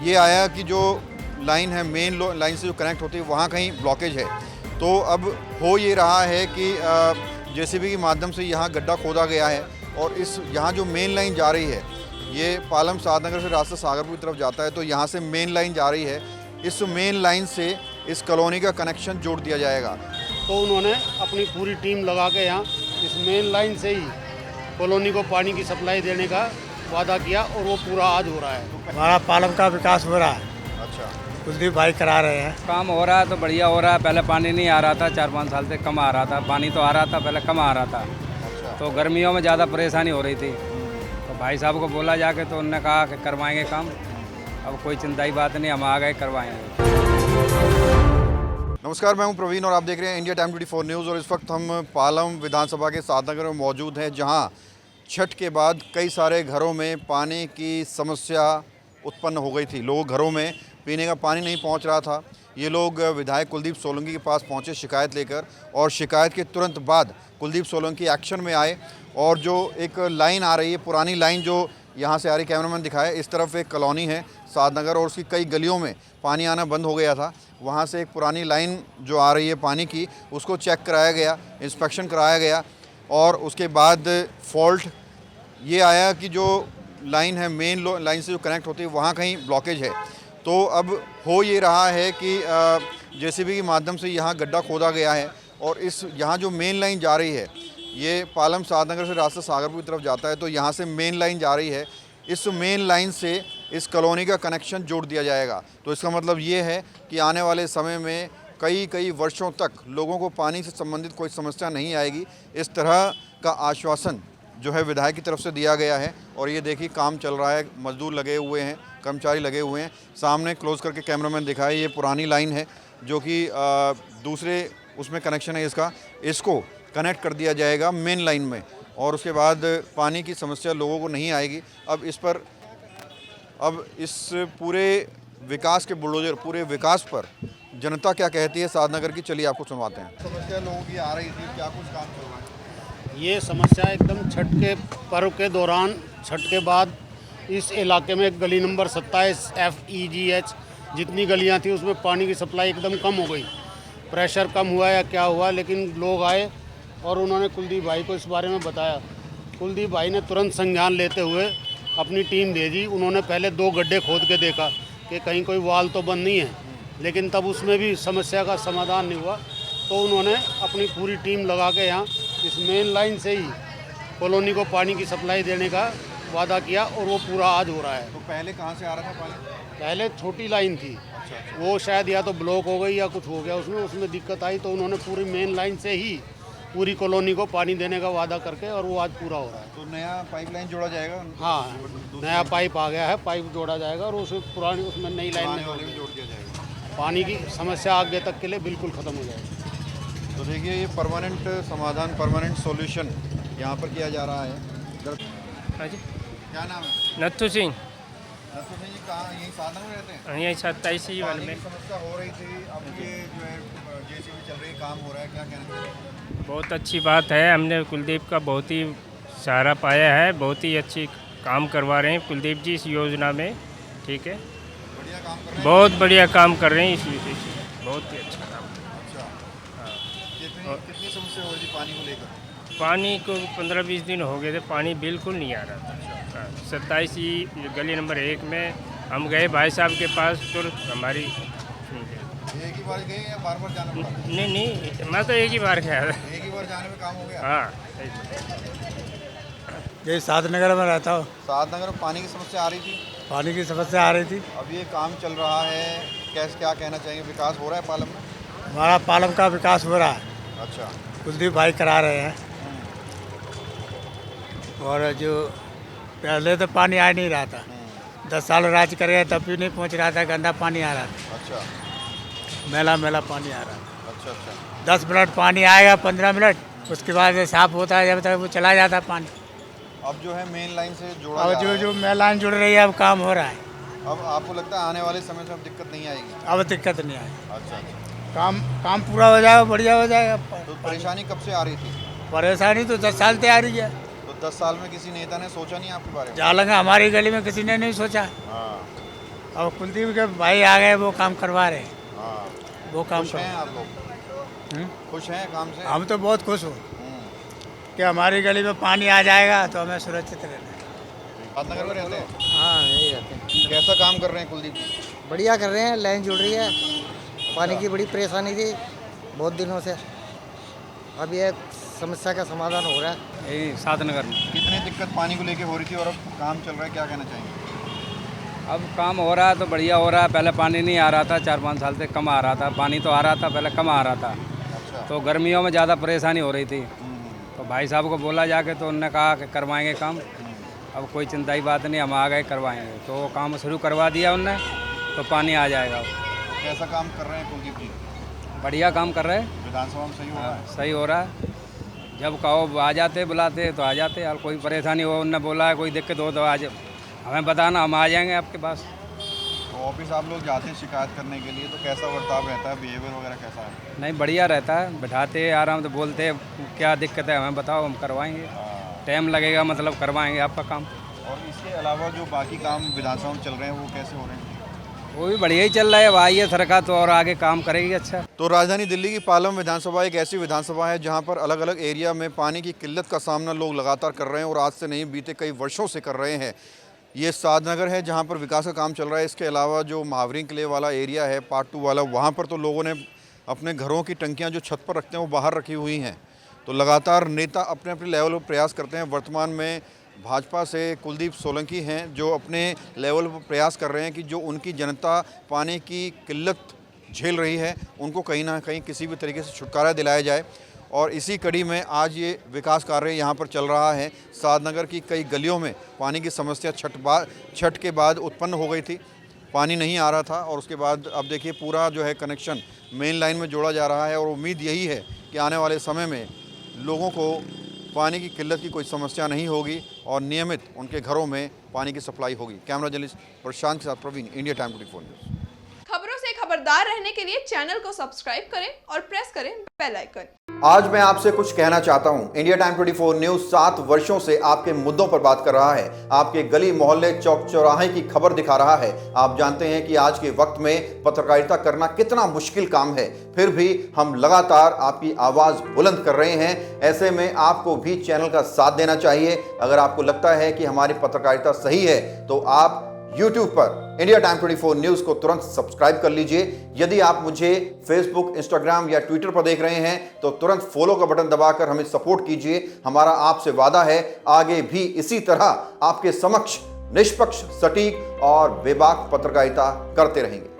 ये आया कि जो लाइन है मेन लाइन से जो कनेक्ट होती है वहाँ कहीं ब्लॉकेज है। तो अब हो ये रहा है कि जेसीबी के माध्यम से यहाँ गड्ढा खोदा गया है और इस यहाँ जो मेन लाइन जा रही है ये पालम सादनगर से रास्ता सागरपुर की तरफ जाता है, तो यहाँ से मेन लाइन जा रही है। इस मेन लाइन से इस कॉलोनी का कनेक्शन जोड़ दिया जाएगा। तो उन्होंने अपनी पूरी टीम लगा के यहाँ इस मेन लाइन से ही कॉलोनी को पानी की सप्लाई देने का वादा किया और वो पूरा आज हो रहा है। हमारा पालम का विकास हो रहा है। अच्छा, कुलदीप भाई करा रहे हैं। काम हो रहा है तो बढ़िया हो रहा है। पहले पानी नहीं आ रहा था, 4-5 साल से कम आ रहा था। पानी तो आ रहा था, पहले कम आ रहा था। तो गर्मियों में ज़्यादा परेशानी हो रही थी। तो भाई साहब को बोला जाके तो उन्होंने कहा कि करवाएंगे काम। अब कोई चिंता की बात नहीं, हम आ गए करवाएंगे। नमस्कार, मैं हूं प्रवीण और आप देख रहे हैं इंडिया टाइम 24 न्यूज़। और इस वक्त हम पालम विधानसभा के सादनगर में मौजूद हैं, जहां छठ के बाद कई सारे घरों में पानी की समस्या उत्पन्न हो गई थी। लोग घरों में पीने का पानी नहीं पहुंच रहा था। ये लोग विधायक कुलदीप सोलंकी के पास पहुंचे शिकायत लेकर, और शिकायत के तुरंत बाद कुलदीप सोलंकी एक्शन में आए। और जो एक लाइन आ रही है, पुरानी लाइन जो यहाँ से आ रही, कैमरामैन दिखाए, इस तरफ एक कॉलोनी है सादनगर और उसकी कई गलियों में पानी आना बंद हो गया था। वहाँ से एक पुरानी लाइन जो आ रही है पानी की, उसको चेक कराया गया, इंस्पेक्शन कराया गया। और उसके बाद फॉल्ट ये आया कि जो लाइन है मेन लाइन से जो कनेक्ट होती है वहाँ कहीं ब्लॉकेज है। तो अब हो ये रहा है कि जेसीबी के माध्यम से यहाँ गड्ढा खोदा गया है और इस यहाँ जो मेन लाइन जा रही है ये पालम सादनगर से रास्ता सागरपुर की तरफ जाता है। तो यहाँ से मेन लाइन जा रही है, इस मेन लाइन से इस कॉलोनी का कनेक्शन जोड़ दिया जाएगा। तो इसका मतलब ये है कि आने वाले समय में कई वर्षों तक लोगों को पानी से संबंधित कोई समस्या नहीं आएगी। इस तरह का आश्वासन जो है विधायक की तरफ से दिया गया है। और ये देखिए काम चल रहा है, मजदूर लगे हुए हैं, कर्मचारी लगे हुए हैं। सामने क्लोज करके कैमरामैन दिखाए, ये पुरानी लाइन है जो कि दूसरे उसमें कनेक्शन है इसको कनेक्ट कर दिया जाएगा मेन लाइन में, और उसके बाद पानी की समस्या लोगों को नहीं आएगी। अब इस पूरे विकास के बुलडोजर, पूरे विकास पर जनता क्या कहती है सादनगर की, चलिए आपको सुनवाते हैं। समस्या लोगों की आ रही थी, क्या कुछ काम चल रहा है? ये समस्या एकदम छठ के पर्व के दौरान, छठ के बाद इस इलाके में गली नंबर 27 FEGH जितनी गलियां थी उसमें पानी की सप्लाई एकदम कम हो गई। प्रेशर कम हुआ या क्या हुआ, लेकिन लोग आए और उन्होंने कुलदीप भाई को इस बारे में बताया। कुलदीप भाई ने तुरंत संज्ञान लेते हुए अपनी टीम भेजी। उन्होंने पहले 2 गड्ढे खोद के देखा कि कहीं कोई वाल तो बंद नहीं है, लेकिन तब उसमें भी समस्या का समाधान नहीं हुआ। तो उन्होंने अपनी पूरी टीम लगा के यहाँ इस मेन लाइन से ही कॉलोनी को पानी की सप्लाई देने का वादा किया और वो पूरा आज हो रहा है। तो पहले कहाँ से आ रहा था पानी? पहले छोटी लाइन थी, वो शायद या तो ब्लॉक हो गई या कुछ हो गया उसमें दिक्कत आई। तो उन्होंने पूरी मेन लाइन से ही पूरी कॉलोनी को पानी देने का वादा करके, और वो आज पूरा हो रहा है। तो नया पाइपलाइन जोड़ा जाएगा? हाँ, नया पाइप आ गया है, पाइप जोड़ा जाएगा और उसमें पुरानी उसमें नई लाइन में जोड़ दिया जाएगा। पानी की समस्या आगे तक के लिए बिल्कुल ख़त्म हो जाएगी। तो देखिए ये परमानेंट समाधान, परमानेंट सॉल्यूशन यहाँ पर किया जा रहा है। हाँ जी, क्या नाम है? नत्थू सिंह। नत्थू सिंह जी कहाँ, यहीं साधन में रहते हैं? यहीं 27 वाले पानी में। की समस्या हो रही थी, अब ये जो है जेसीबी चल रही है, काम हो रहा है, क्या कहना चाहिए? बहुत अच्छी बात है। हमने कुलदीप का बहुत ही सहारा पाया है, बहुत ही अच्छी काम करवा रहे हैं कुलदीप जी इस योजना में। ठीक है, बढ़िया काम कर रहे हैं। बहुत बढ़िया काम कर रहे हैं इस विषय से, बहुत ही अच्छा काम। अच्छा, हाँ, कितनी समस्या हो रही थी पानी को लेकर? पानी को 15-20 दिन हो गए थे, पानी बिल्कुल नहीं आ रहा था। हाँ, 27 गली नंबर 1 में हम गए भाई साहब के पास, तुरंत हमारी एक ही बार गए या बार बार जाना पड़ा? नहीं, मैं तो एक ही बार गया था। एक ही बार जाने में काम हो गया? हाँ, ये सादनगर में रहता हूँ। सादनगर में पानी की समस्या आ रही थी? पानी की समस्या आ रही थी। अब ये काम चल रहा है, कैसे क्या कहना चाहिए, विकास हो रहा है पालम में? हमारा पालम का विकास हो रहा है। अच्छा, कुलदीप भाई करा रहे हैं। और जो पहले तो पानी आ नहीं रहा था, 10 साल राज कर गए तब भी नहीं पहुँच रहा था, गंदा पानी आ रहा था। अच्छा, मैला पानी आ रहा था। अच्छा। 10 मिनट पानी आएगा, 15 मिनट, उसके बाद साफ होता है, जब तक वो चला जाता है पानी। अब जो है मेन लाइन से जोड़ा अब जा रहा है। जो मेन लाइन जुड़ रही है, अब काम हो रहा है। अब आपको लगता है आने वाले समय से अब दिक्कत नहीं आएगी? अब दिक्कत नहीं आएगी। अच्छा। काम पूरा हो जाएगा, बढ़िया हो जाएगा। तो परेशानी कब से आ रही थी? परेशानी तो 10 साल से आ रही है। तो 10 साल में किसी नेता ने सोचा नहीं आपके बारे में? जालंगा हमारी गली में किसी ने नहीं सोचा। हाँ, अब कुलदीप के भाई आ गए, वो काम करवा रहे हैं, हाँ, वो काम खुश हैं कर। आप लोग? खुश हैं काम से? हम तो बहुत खुश हो कि हमारी गली में पानी आ जाएगा तो हमें सुरक्षित रहना है। साधनगर में रहते हैं? हाँ यही रहते हैं। कैसा काम कर रहे हैं कुलदीप जी? बढ़िया कर रहे हैं, लाइन जुड़ रही है। पानी की बड़ी परेशानी थी बहुत दिनों से, अब ये समस्या का समाधान हो रहा है। यही साधनगर में कितनी दिक्कत पानी को लेके हो रही थी और अब काम चल रहा है, क्या कहना चाहेंगे? अब काम हो रहा है तो बढ़िया हो रहा है। पहले पानी नहीं आ रहा था, 4-5 साल से कम आ रहा था। पानी तो आ रहा था, पहले कम आ रहा था। अच्छा। तो गर्मियों में ज़्यादा परेशानी हो रही थी। तो भाई साहब को बोला जाके तो उन्होंने कहा कि करवाएंगे काम। अब कोई चिंता की बात नहीं, हम आ गए करवाएंगे। तो काम शुरू करवा दिया उनने, तो पानी आ जाएगा। कैसा काम कर रहे हैं कुलदीप जी? बढ़िया काम कर रहे हैं। विधानसभा में सही हो रहा है? सही हो रहा है। जब कहो आ जाते, बुलाते तो आ जाते। और कोई परेशानी हो, उनने बोला है कोई दिक्कत हो तो आज हमें बताना, हम आ जाएंगे आपके पास। तो ऑफिस आप लोग जाते हैं शिकायत करने के लिए, तो कैसा बर्ताव रहता है, बिहेवियर वगैरह कैसा है? नहीं, बढ़िया रहता है। बैठाते आराम से, बोलते क्या दिक्कत है हमें बताओ, हम करवाएंगे। टाइम लगेगा मतलब करवाएंगे आपका काम। और इसके अलावा जो बाकी काम विधानसभा में चल रहे हैं वो कैसे हो रहे हैं? वो भी बढ़िया ही चल रहा है। भाई ये सरकार तो और आगे काम करेगी अच्छा। तो राजधानी दिल्ली की पालम विधानसभा एक ऐसी विधानसभा है जहां पर अलग अलग एरिया में पानी की किल्लत का सामना लोग लगातार कर रहे हैं और आज से नहीं बीते कई वर्षों से कर रहे हैं। ये साधनगर है जहां पर विकास का काम चल रहा है। इसके अलावा जो महावरी किले वाला एरिया है, पार्ट 2 वाला, वहाँ पर तो लोगों ने अपने घरों की टंकियाँ जो छत पर रखते हैं वो बाहर रखी हुई हैं। तो लगातार नेता अपने अपने लेवल पर प्रयास करते हैं। वर्तमान में भाजपा से कुलदीप सोलंकी हैं जो अपने लेवल पर प्रयास कर रहे हैं कि जो उनकी जनता पानी की किल्लत झेल रही है उनको कहीं ना कहीं किसी भी तरीके से छुटकारा दिलाया जाए। और इसी कड़ी में आज ये विकास कार्य यहाँ पर चल रहा है। साधनगर की कई गलियों में पानी की समस्या छठ के बाद उत्पन्न हो गई थी। पानी नहीं आ रहा था और उसके बाद अब देखिए पूरा जो है कनेक्शन मेन लाइन में जोड़ा जा रहा है और उम्मीद यही है कि आने वाले समय में लोगों को पानी की किल्लत की कोई समस्या नहीं होगी और नियमित उनके घरों में पानी की सप्लाई होगी। कैमरा जर्नलिस्ट प्रशांत के साथ प्रवीण, इंडिया टाइम 24 न्यूज़। खबरों से खबरदार रहने के लिए चैनल को सब्सक्राइब करें और प्रेस करें बेल आइकन। आज मैं आपसे कुछ कहना चाहता हूं। इंडिया टाइम 24 न्यूज़ 7 वर्षों से आपके मुद्दों पर बात कर रहा है, आपके गली मोहल्ले चौक चौराहे की खबर दिखा रहा है। आप जानते हैं कि आज के वक्त में पत्रकारिता करना कितना मुश्किल काम है, फिर भी हम लगातार आपकी आवाज बुलंद कर रहे हैं। ऐसे में आपको भी चैनल का साथ देना चाहिए। अगर आपको लगता है कि हमारी पत्रकारिता सही है तो आप YouTube पर इंडिया टाइम 24 न्यूज़ को तुरंत सब्सक्राइब कर लीजिए। यदि आप मुझे फेसबुक, इंस्टाग्राम या ट्विटर पर देख रहे हैं तो तुरंत फॉलो का बटन दबाकर हमें सपोर्ट कीजिए। हमारा आपसे वादा है आगे भी इसी तरह आपके समक्ष निष्पक्ष, सटीक और बेबाक पत्रकारिता करते रहेंगे।